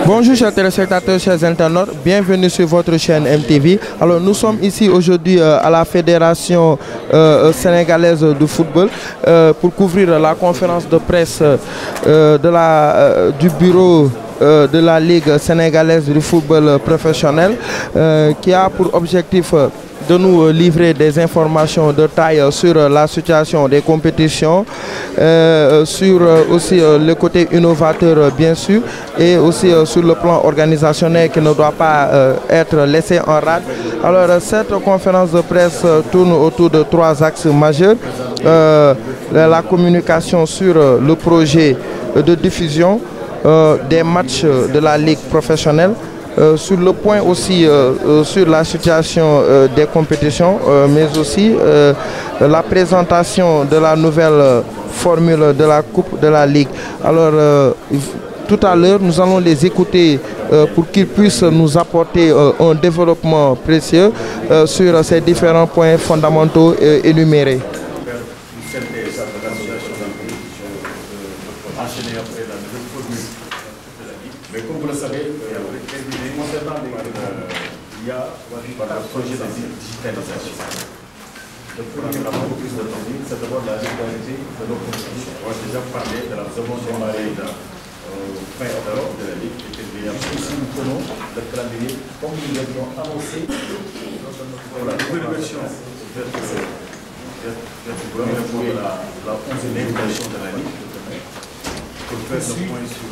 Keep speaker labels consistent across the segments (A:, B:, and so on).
A: Bonjour chers téléspectateurs, chers internautes, bienvenue sur votre chaîne MTV. Alors nous sommes ici aujourd'hui à la Fédération sénégalaise de football pour couvrir la conférence de presse du bureau de la Ligue sénégalaise du football professionnel qui a pour objectif de nous livrer des informations de taille sur la situation des compétitions, sur aussi le côté innovateur bien sûr, et aussi sur le plan organisationnel qui ne doit pas être laissé en rade. Alors cette conférence de presse tourne autour de trois axes majeurs. La communication sur le projet de diffusion des matchs de la Ligue professionnelle, sur le point aussi sur la situation des compétitions, mais aussi la présentation de la nouvelle formule de la Coupe de la Ligue. Alors tout à l'heure, nous allons les écouter pour qu'ils puissent nous apporter un développement précieux sur ces différents points fondamentaux énumérés.
B: Mais comme vous le savez, concernant il y a un projet de digitalisation. Le premier plus de temps, c'est d'abord la régularité de nos compétitions. On a déjà parlé de la seconde démarrée fin octobre de la Ligue. Ici, nous prenons le calendrier comme nous l'avions annoncé. Voilà, une nouvelle version pour la 11e édition de la Ligue. Pour faire le point sur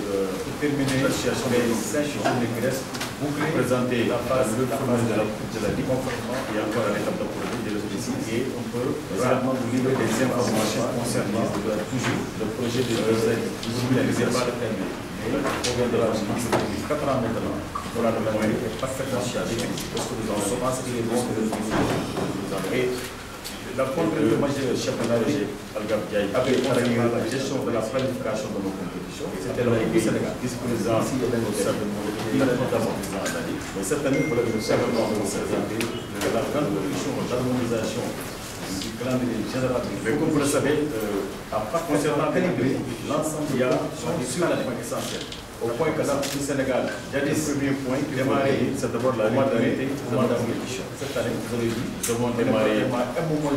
B: terminer l'association des 5 journées qui restent, vous présenter la phase de la Coupe de la Ligue, et encore à l'étape de projet de l'OTC, et on peut vraiment vous livrer des informations concernant toujours le projet de réalisé par le PME. On viendra depuis 4 ans maintenant, on a le moyen parfaitement chargé, parce que nous en sommes à ce qu'il est bon que nous avons. La contrainte majeure championnat avait travaillé la gestion de la planification de nos compétitions. C'était le Sénégal, vice-président, mais cette année, pour le gouvernement, on s'est présenté la grande commission d'harmonisation du calendrier général. Mais comme vous le savez, concernant l'ensemble, il y a sur la point essentielle. Au point que là, le Sénégal, il y a des premiers points qui démarré, c'est d'abord la mois d'année, le mois d'avril. Cette année, vous avez vu, nous avons démarré un moment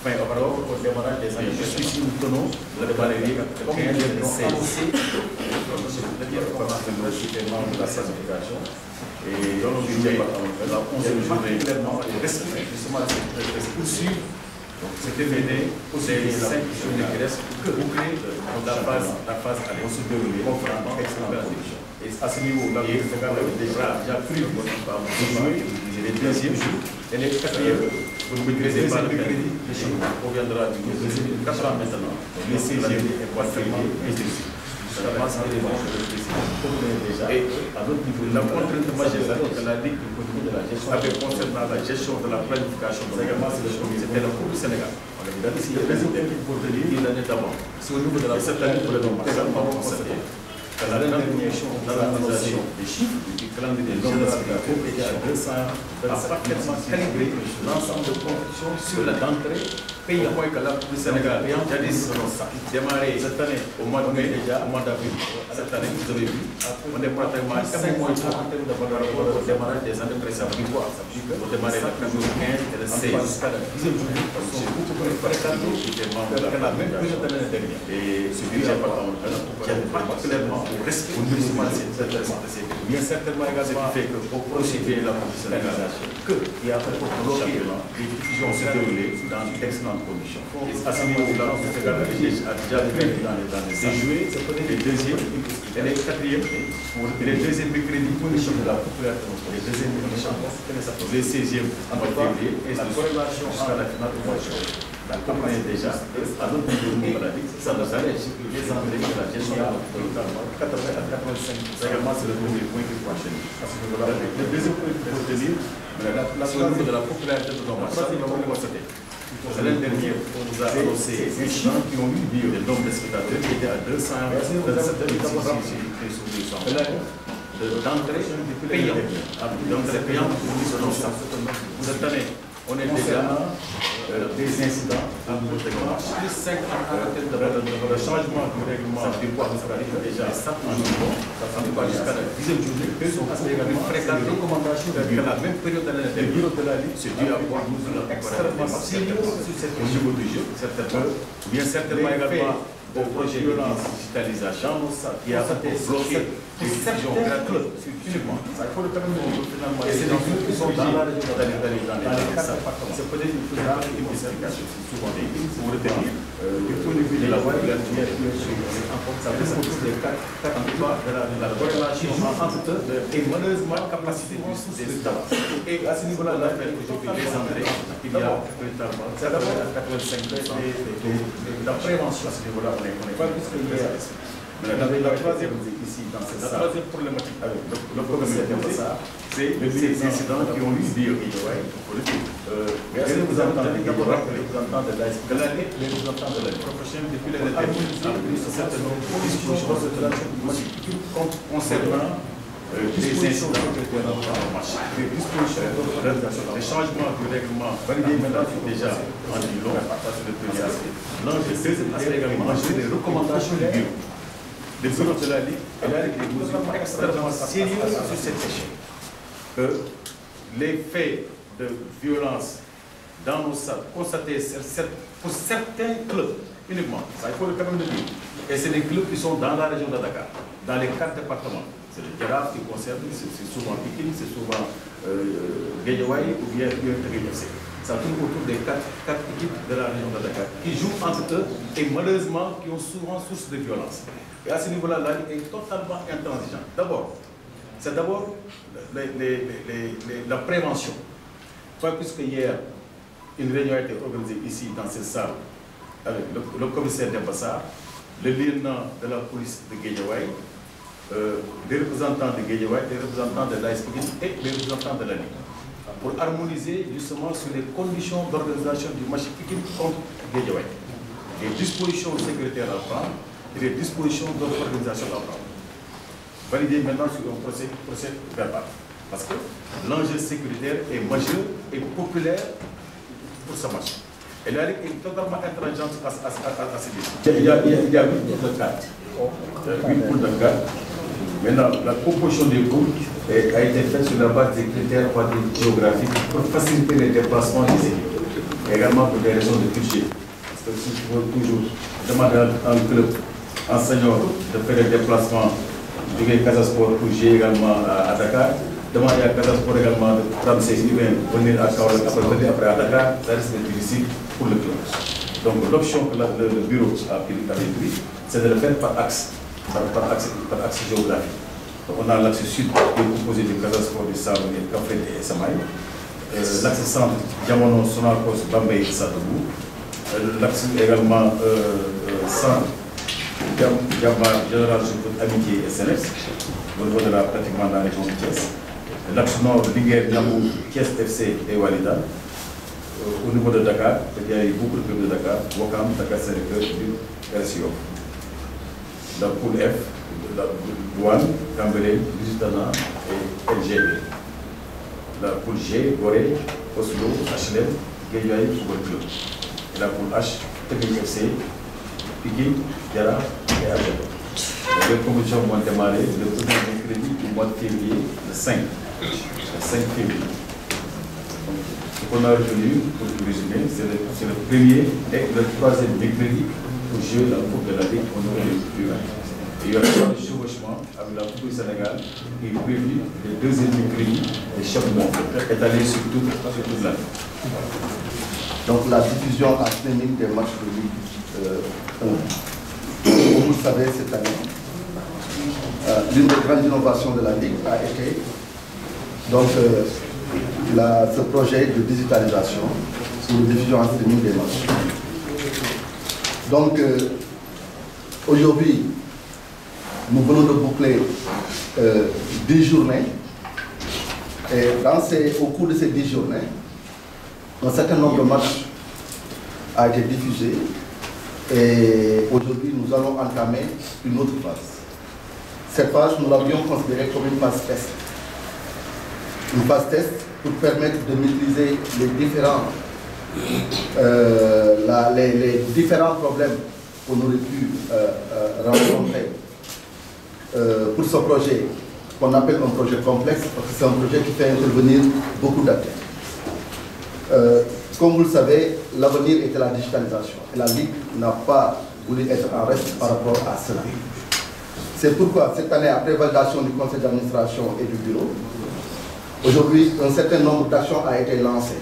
B: fin octobre pour le démarrage des années. Je suis ici, nous tenons le démarrage de 15 et 16. C'est-à-dire qu'on a fait le supplément de la certification. Et dans le budget, la 11e journée, clairement, le respect, justement, c'est poursuivre. Donc, c'est terminé pour ces 5 journées qui restent pour boucler la phase aller. On se déroule confrontant excellente condition. Et à ce niveau, là, le Sénégal avait déjà pris de jouer les deuxièmes jours et les quatrièmes. Vous ne maîtrisez pas le crédit. On viendra du 4 ans maintenant. Les 16e et 4e et ainsi. Ça passe à l'élément déjà. Et à notre niveau, la contrainte majeure que la Ligue de la gestion avait concernant la gestion de la planification de c'était la Coupe du Sénégal. On a dit si le résultat pour tenir l'année d'avant. C'est au niveau de cette année pour le moment, constaté que la détermination de l'organisation des chiffres du calendrier général de la compétition a parfaitement calibré l'ensemble de compétitions sur la d'entrée pays. Au point que là, le Sénégal, jadis, démarré cette année au mois de mai, déjà au mois d'avril. Cette année, vous avez vu, on est pratiquement 5 mois en termes de valeur au démarrage des années précédentes. Pour démarrer le 15 et le 16 jusqu'à la 10e journée, c'est beaucoup plus fréquent que la même période de l'année dernière. Et ce dirigé par la qui a particulièrement au respect de bien certainement également fait que pour procéder à la professionnalisation, qu'il y a un bloqué les diffusions se dérouler dans d'excellentes conditions. À ce niveau-là, le Sénégal a déjà prévu dans les jouets, les deuxièmes et les quatrièmes, et les deuxièmes mercredis pour les champs de la popularité, les deuxièmes les 16e en février, et la corrélation jusqu'à la finale du mois de juin. La compagnie déjà, à notre niveau de maladie, ça nous allège les entrées de la gestion notamment 80 à 85%. Également, c'est le premier point qu'il faut enchaîner. Le deuxième point qu'il faut retenir, c'est au niveau de la popularité de nos matchs. L'année dernière, on vous a annoncé des chiffres qui ont eu lieu. Le nombre de spectateurs qui était à 227 d'entrée payante. D'entrée payante pour nous, selon ça. Cette année, on est déjà des incidents au niveau de la marche. Le changement du règlement du poids administratif déjà en niveau, jusqu'à la 10e journée, que sont également fréquentes recommandations de la même période de l'année. Le bureau de la Ligue, c'est dû à avoir nous extrêmement sérieux sur cette niveau du jeu, certainement. Bien certainement également au projet de digitalisation qui a bloqué les décisions gratuites uniquement. Il faut le permettre finalement. Et c'est des groupes qui sont dans la région d'aller dans les départements. C'est peut-être une explication. Souvent des pour retenir du point de vue de la voie de la lumière, ça veut dire que les quatre emplois de la corrélation entre eux et malheureusement la capacité des États. Et à ce niveau-là, la fête aujourd'hui des engrais, il y a véritablement, c'est d'abord à 85% de la prévention à ce niveau-là. On est pas plus que la troisième ici dans cette salle, la troisième problématique avec le commissaire de ça, c'est ces incidents qui ont eu lieu. Les représentants de la profession depuis les certaines dispositions concernant les incidents en marche, les dispositions de réalisation, les changements du règlement validés maintenant déjà en long à partir de premier aspect. L'enjeu c'est également les recommandations du bureau. Les bureaux de la Ligue, elle a des mesures extrêmement sérieuses sur cette question. Que les faits de violence dans nos salles constatés pour certains clubs uniquement, ça il faut quand même le dire. Et c'est des clubs qui sont dans la région de Dakar, dans les 4 départements. C'est le Jaraaf qui concerne, c'est souvent Pikine, c'est souvent Guédiawaye ou bien FC. Ça tourne autour des 4 équipes de la région de Dakar qui jouent entre eux et malheureusement qui ont souvent source de violence. Et à ce niveau-là, la Ligue est totalement intransigeante. D'abord, c'est d'abord la prévention. Puisque hier, une réunion a été organisée ici dans cette salle avec le commissaire d'Embassar, le lieutenant de la police de Guédiawaye, des représentants de Guédiawaye, des représentants de l'ASP et des représentants de la Ligue, pour harmoniser justement sur les conditions d'organisation du match contre Guédiawaye, les dispositions sécuritaires à prendre et les dispositions d'organisation à prendre. Valider maintenant sur un procès verbal. Parce que l'enjeu sécuritaire est majeur et populaire pour ce match. Et la Ligue est totalement intransigeante à ces décisions. Il y a 8 poules de 4. 8 poules de 4. Maintenant, la composition des poules a été faite sur la base des critères géographiques pour faciliter les déplacements des équipes. Également pour des raisons de budget. Parce que si tu veux toujours demander à un club enseignant de faire des déplacements du Casa Sport pour jouer également à Dakar, demander à Casa Sport également de prendre ses humains, venir à Kaolack, après à Dakar, ça risque d'être difficile pour le club. Donc l'option que le bureau a pris, c'est de le faire par axe, par axe géographique. Donc on a l'axe sud qui est composé de Casa Sport, du Saloum, de Kaffrine et Samaï. L'axe centre, Diamono, Sonacos, Bambey et Sadougou. L'axe également centre, Diambar, Général Joukout, Amitié et Sélex, au niveau de pratiquement dans la région de Thiès. L'axe nord, Liguer, Namou, Thiès FC et Walida. Au niveau de Dakar, il y a eu beaucoup de clubs de Dakar, Wakam, Dakar Sénégal, et RSIO. La poule F, la Douane, Cambérène, Lusitana et LGB. La poule G, Gorée, Oslo, HLM, Guédiawaye, Football Club. Et la poule H, Technique FC, Pikine, Yara et Agédo. Les compétitions vont démarrer le 1er mercredi du mois de février, le 5 février. Ce qu'on a retenu, pour le résumer, c'est le premier et le troisième mercredi pour jouer la Coupe de la Ligue au niveau du Rhin. Il y aura pas de chevauchement avec la Coupe du Sénégal qui est prévu le deuxième mercredi de chaque mois, étalé sur toute l'année.
C: Donc la diffusion en streaming des matchs de Ligue 1. Comme vous le savez, cette année, l'une des grandes innovations de la Ligue a été donc, ce projet de digitalisation pour la diffusion en streaming des matchs. Donc, aujourd'hui, nous venons de boucler 10 journées. Et au cours de ces 10 journées, un certain nombre de matchs a été diffusé. Et aujourd'hui, nous allons entamer une autre phase. Cette phase, nous l'avions considérée comme une phase test. Une phase test pour permettre de maîtriser les différents problèmes qu'on aurait pu rencontrer pour ce projet qu'on appelle un projet complexe, parce que c'est un projet qui fait intervenir beaucoup d'acteurs. Comme vous le savez, l'avenir était la digitalisation. Et la Ligue n'a pas voulu être en reste par rapport à cela. C'est pourquoi cette année, après validation du conseil d'administration et du bureau, aujourd'hui, un certain nombre d'actions a été lancé.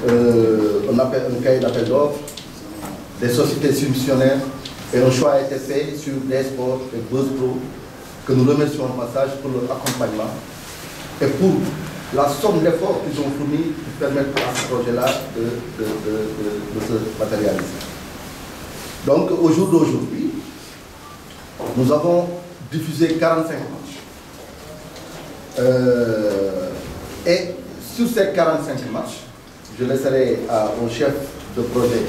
C: On appelle un cahier d'appel d'offres, des sociétés submissionnaires, et un choix a été fait sur des sports et BuzzPro, que nous remercions au passage pour leur accompagnement et pour la somme d'efforts qu'ils ont fournis pour permettre à ce projet-là de se matérialiser. Donc, au jour d'aujourd'hui, nous avons diffusé 45 matchs. Et sur ces 45 matchs, je laisserai au chef de projet,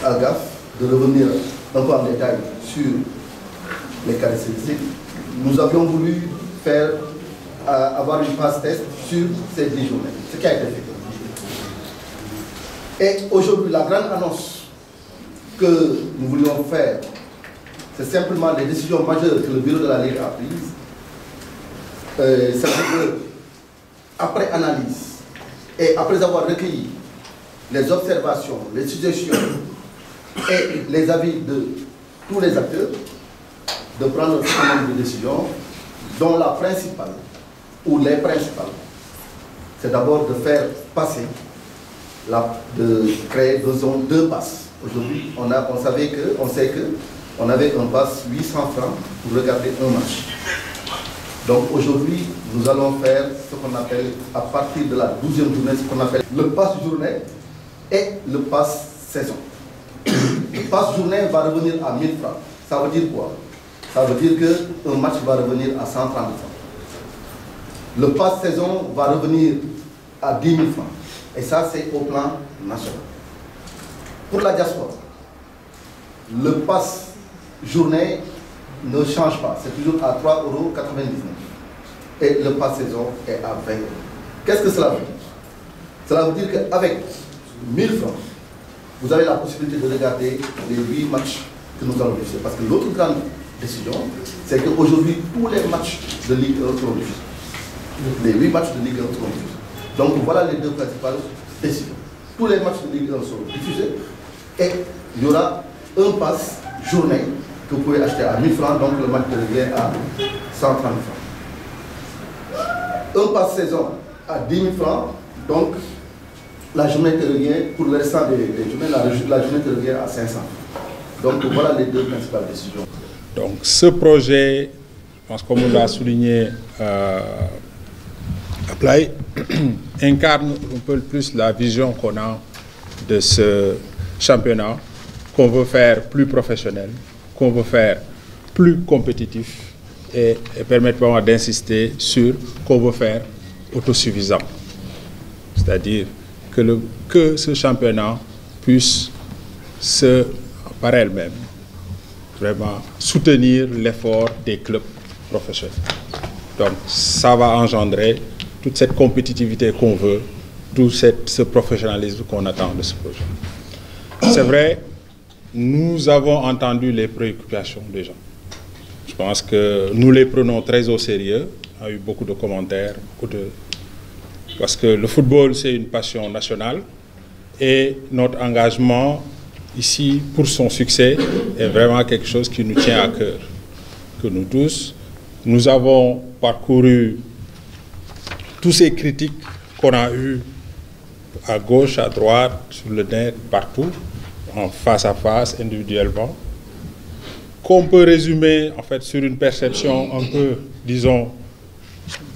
C: Agaf, de revenir un peu en détail sur les caractéristiques. Nous avions voulu avoir une phase test sur ces 10 journées, ce qui a été fait. Et aujourd'hui, la grande annonce que nous voulions faire, c'est simplement les décisions majeures que le bureau de la Ligue a prises. C'est que, après analyse et après avoir recueilli les observations, les suggestions et les avis de tous les acteurs, de prendre un certain nombre de décisions, dont la principale, ou les principales, c'est d'abord de faire passer, de créer deux passes. Aujourd'hui, on sait qu'on avait un pass 800 francs pour regarder un match. Donc aujourd'hui, nous allons faire ce qu'on appelle, à partir de la 12e journée, ce qu'on appelle le pass journée et le pass saison. Le pass journée va revenir à 1000 francs. Ça veut dire quoi? Ça veut dire qu'un match va revenir à 130 francs. Le pass saison va revenir à 10 000 francs. Et ça, c'est au plan national. Pour la diaspora, le pass journée ne change pas. C'est toujours à 3,99 €. Et le pass saison est à 20 €. Qu'est-ce que cela veut dire? Cela veut dire qu'avec 1000 francs, vous avez la possibilité de regarder les 8 matchs que nous allons diffuser. Parce que l'autre grande décision, c'est qu'aujourd'hui, tous les matchs de Ligue 1 seront diffusés. Les 8 matchs de Ligue 1 seront diffusés. Donc voilà les deux principales décisions. Tous les matchs de Ligue 1 seront diffusés et il y aura un pass journée que vous pouvez acheter à 1000 francs, donc le match revient à 130 francs. Un pass saison à 10 000 francs, donc la journée te revient, pour le restant des journées, la journée te revient à 500 francs. Donc voilà les deux principales décisions.
D: Donc ce projet, je pense comme on l'a souligné, Apply, incarne un peu plus la vision qu'on a de ce championnat, qu'on veut faire plus professionnel, qu'on veut faire plus compétitif et permettre vraiment d'insister sur qu'on veut faire autosuffisant. C'est-à-dire que ce championnat puisse par elle-même, vraiment soutenir l'effort des clubs professionnels. Donc ça va engendrer toute cette compétitivité qu'on veut, tout ce professionnalisme qu'on attend de ce projet. C'est vrai, nous avons entendu les préoccupations des gens. Je pense que nous les prenons très au sérieux. Il y a eu beaucoup de commentaires, parce que le football, c'est une passion nationale et notre engagement ici pour son succès est vraiment quelque chose qui nous tient à cœur. Que nous tous, nous avons parcouru tous ces critiques qu'on a eues à gauche, à droite, sur le net, partout, en face à face, individuellement, qu'on peut résumer en fait sur une perception un peu, disons,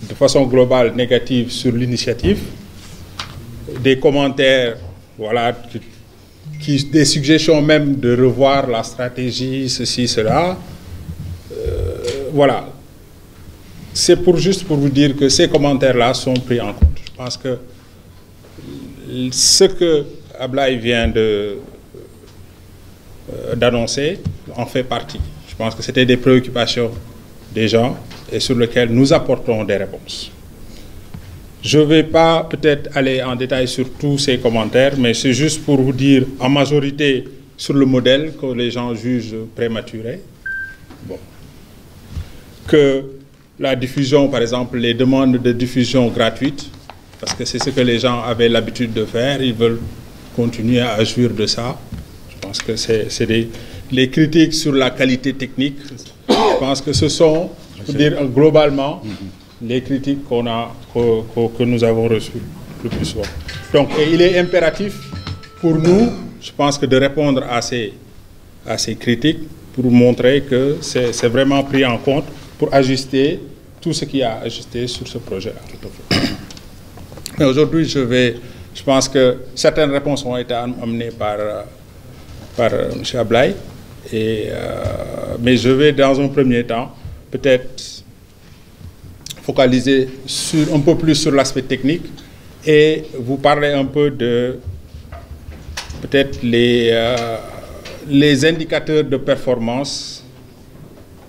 D: de façon globale négative sur l'initiative, des commentaires, voilà, des suggestions même de revoir la stratégie, ceci, cela. Voilà. C'est juste pour vous dire que ces commentaires-là sont pris en compte. Je pense que ce que Ablaye vient d'annoncer en fait partie. Je pense que c'était des préoccupations des gens et sur lesquelles nous apportons des réponses. Je ne vais pas peut-être aller en détail sur tous ces commentaires, mais c'est juste pour vous dire en majorité sur le modèle que les gens jugent prématuré. Bon. Que la diffusion, par exemple, les demandes de diffusion gratuite, parce que c'est ce que les gens avaient l'habitude de faire, ils veulent continuer à jouir de ça. Je pense que c'est les critiques sur la qualité technique. Je pense que ce sont, je peux dire globalement, les critiques que nous avons reçues le plus souvent. Donc, il est impératif pour nous, je pense que de répondre à ces critiques pour montrer que c'est vraiment pris en compte pour ajuster tout ce qui a ajusté sur ce projet-là. Mais aujourd'hui, je pense que certaines réponses ont été amenées par M. Ablaye, mais je vais dans un premier temps peut-être focaliser un peu plus sur l'aspect technique et vous parler un peu de peut-être les indicateurs de performance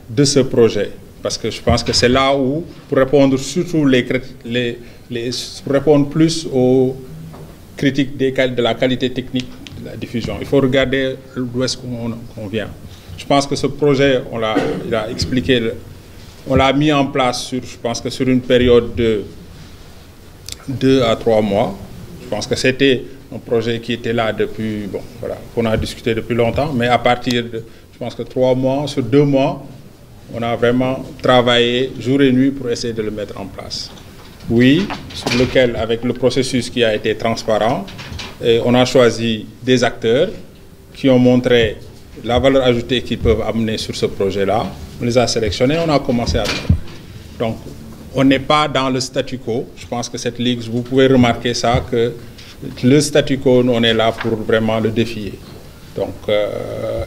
D: de ce projet. Parce que je pense que c'est là où, pour répondre surtout pour répondre plus aux critiques de la qualité technique de la diffusion, il faut regarder d'où est-ce qu'on vient. Je pense que ce projet, il a expliqué, on l'a mis en place je pense que sur une période de 2 à 3 mois. Je pense que c'était un projet qui était là depuis, bon, voilà, qu'on a discuté depuis longtemps, mais à partir de, je pense que 3 mois, sur 2 mois, on a vraiment travaillé jour et nuit pour essayer de le mettre en place. Oui, sur lequel, avec le processus qui a été transparent, on a choisi des acteurs qui ont montré la valeur ajoutée qu'ils peuvent amener sur ce projet-là. On les a sélectionnés, on a commencé à travailler. Donc, on n'est pas dans le statu quo. Je pense que cette ligue, vous pouvez remarquer ça, que le statu quo, on est là pour vraiment le défier. Donc,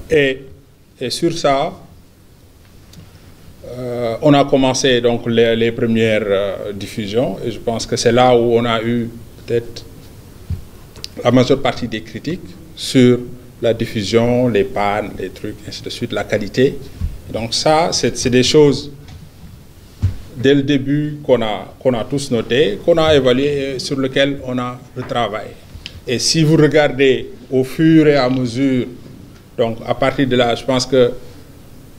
D: et sur ça, on a commencé donc les premières diffusions et je pense que c'est là où on a eu peut-être la majeure partie des critiques sur la diffusion, les pannes, les trucs, ainsi de suite, la qualité. Donc ça, c'est des choses dès le début qu'on a tous noté, qu'on a évalué et sur lesquelles on a retravaillé. Et si vous regardez au fur et à mesure, donc à partir de là, je pense que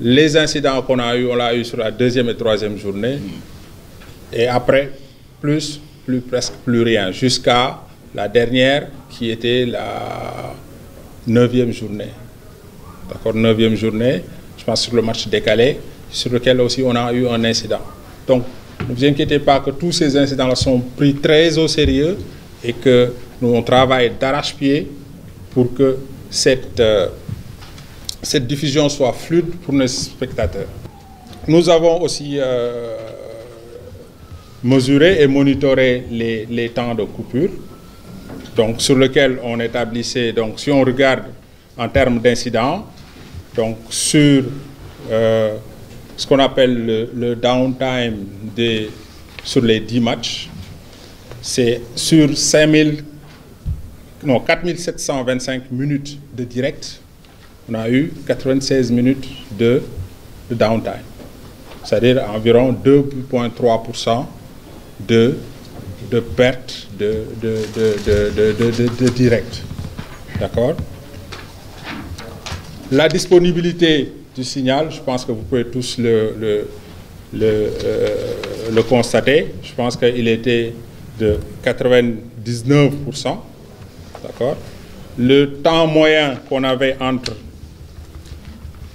D: les incidents qu'on a eu, on l'a eu sur la 2e et 3e journée. Et après, presque plus rien, jusqu'à la dernière qui était la 9e journée. D'accord, 9e journée, je pense sur le match décalé, sur lequel aussi on a eu un incident. Donc, ne vous inquiétez pas que tous ces incidents-là sont pris très au sérieux et que nous, on travaille d'arrache-pied pour que cette diffusion soit fluide pour nos spectateurs. Nous avons aussi mesuré et monitoré les temps de coupure, donc sur lequel on établissait, donc si on regarde en termes d'incidents, donc sur ce qu'on appelle le downtime sur les 10 matchs, c'est sur 4725 minutes de direct, on a eu 96 minutes de downtime, c'est-à-dire environ 2,3% de perte de direct. D'accord? La disponibilité du signal, je pense que vous pouvez tous le constater. Je pense qu'il était de 99%. D'accord? Le temps moyen qu'on avait entre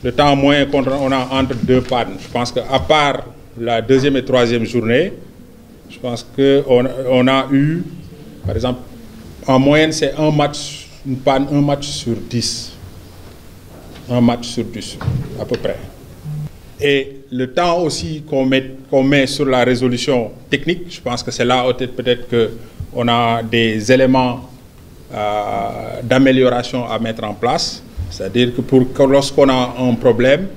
D: deux pannes, je pense qu'à part la 2e et 3e journée, je pense qu'on a eu, par exemple, en moyenne, c'est une panne, un match sur 10. Un match sur 10, à peu près. Et le temps aussi qu'on met sur la résolution technique, je pense que c'est là peut-être qu'on a des éléments d'amélioration à mettre en place. C'est-à-dire que lorsqu'on a un problème,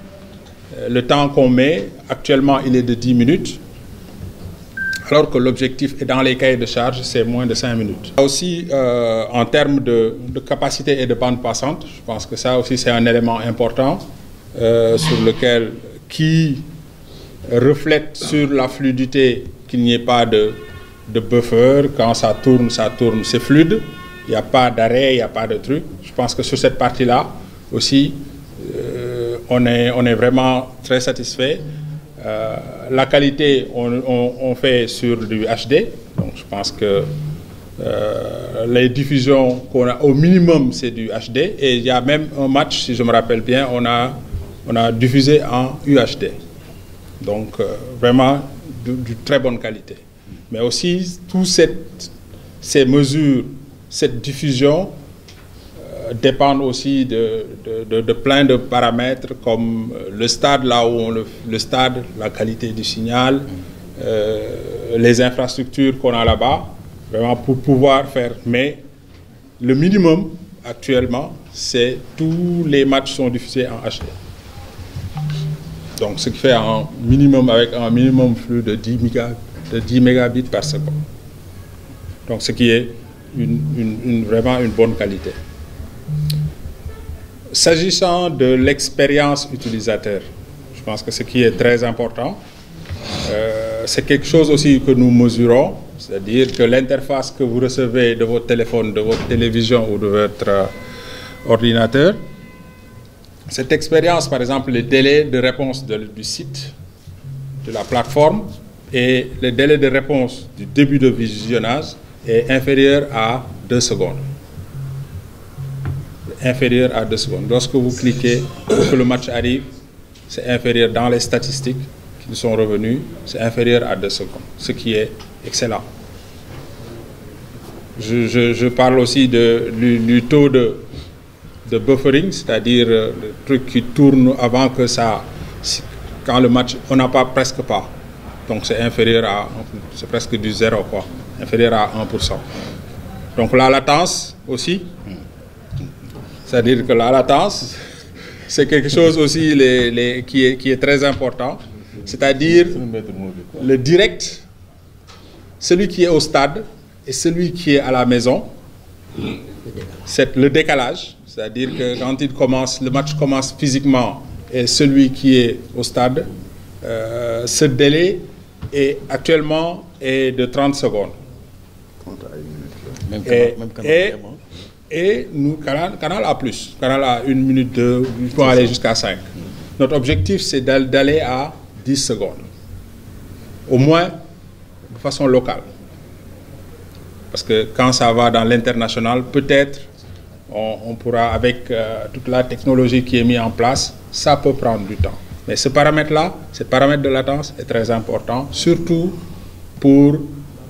D: le temps qu'on met, actuellement, il est de 10 minutes, alors que l'objectif est dans les cahiers de charge, c'est moins de 5 minutes. Aussi, en termes de capacité et de bande passante, je pense que ça aussi c'est un élément important sur lequel qui reflète sur la fluidité qu'il n'y ait pas de de buffer. Quand ça tourne, c'est fluide. Il n'y a pas d'arrêt, il n'y a pas de truc. Je pense que sur cette partie-là aussi, on est vraiment très satisfait. La qualité, on fait sur du HD. Donc je pense que les diffusions qu'on a au minimum, c'est du HD. Et il y a même un match, si je me rappelle bien, on a diffusé en UHD. Donc vraiment de très bonne qualité. Mais aussi, toutes ces mesures, cette diffusion dépendent aussi de plein de paramètres comme le stade, là où le stade, la qualité du signal, les infrastructures qu'on a là-bas, vraiment pour pouvoir faire. Mais le minimum actuellement, c'est tous les matchs sont diffusés en HD. Donc ce qui fait un minimum avec un minimum flux de 10 mégabits par seconde. Donc ce qui est vraiment une bonne qualité. S'agissant de l'expérience utilisateur, je pense que ce qui est très important, c'est quelque chose aussi que nous mesurons, c'est-à-dire que l'interface que vous recevez de votre téléphone, de votre télévision ou de votre ordinateur, cette expérience, par exemple, les délais de réponse du site, de la plateforme, et le délai de réponse du début de visionnage est inférieur à 2 secondes. Inférieur à 2 secondes. Lorsque vous cliquez pour que le match arrive, c'est inférieur dans les statistiques qui sont revenues, c'est inférieur à 2 secondes, ce qui est excellent. Je parle aussi du taux de buffering, c'est-à-dire le truc qui tourne avant que ça, quand le match, on n'a pas presque pas. Donc c'est inférieur à, c'est presque du 0 quoi, inférieur à 1%. Donc la latence aussi, c'est-à-dire que la latence, c'est quelque chose aussi qui est très important. C'est-à-dire le direct, celui qui est au stade et celui qui est à la maison, c'est le décalage. C'est-à-dire que quand le match commence physiquement et celui qui est au stade, ce délai est actuellement de 30 secondes. Et nous, Canal a plus. Canal a 1 minute 2, il peut aller jusqu'à 5. Notre objectif, c'est d'aller à 10 secondes. Au moins, de façon locale. Parce que quand ça va dans l'international, peut-être, on pourra, avec toute la technologie qui est mise en place, ça peut prendre du temps. Mais ce paramètre-là, ce paramètre de latence est très important, surtout pour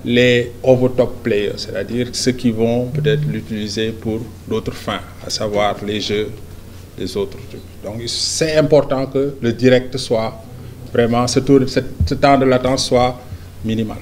D: les over-top players, c'est-à-dire ceux qui vont peut-être l'utiliser pour d'autres fins, à savoir les jeux des autres trucs. Donc c'est important que le direct soit vraiment, ce temps de latence soit minimal.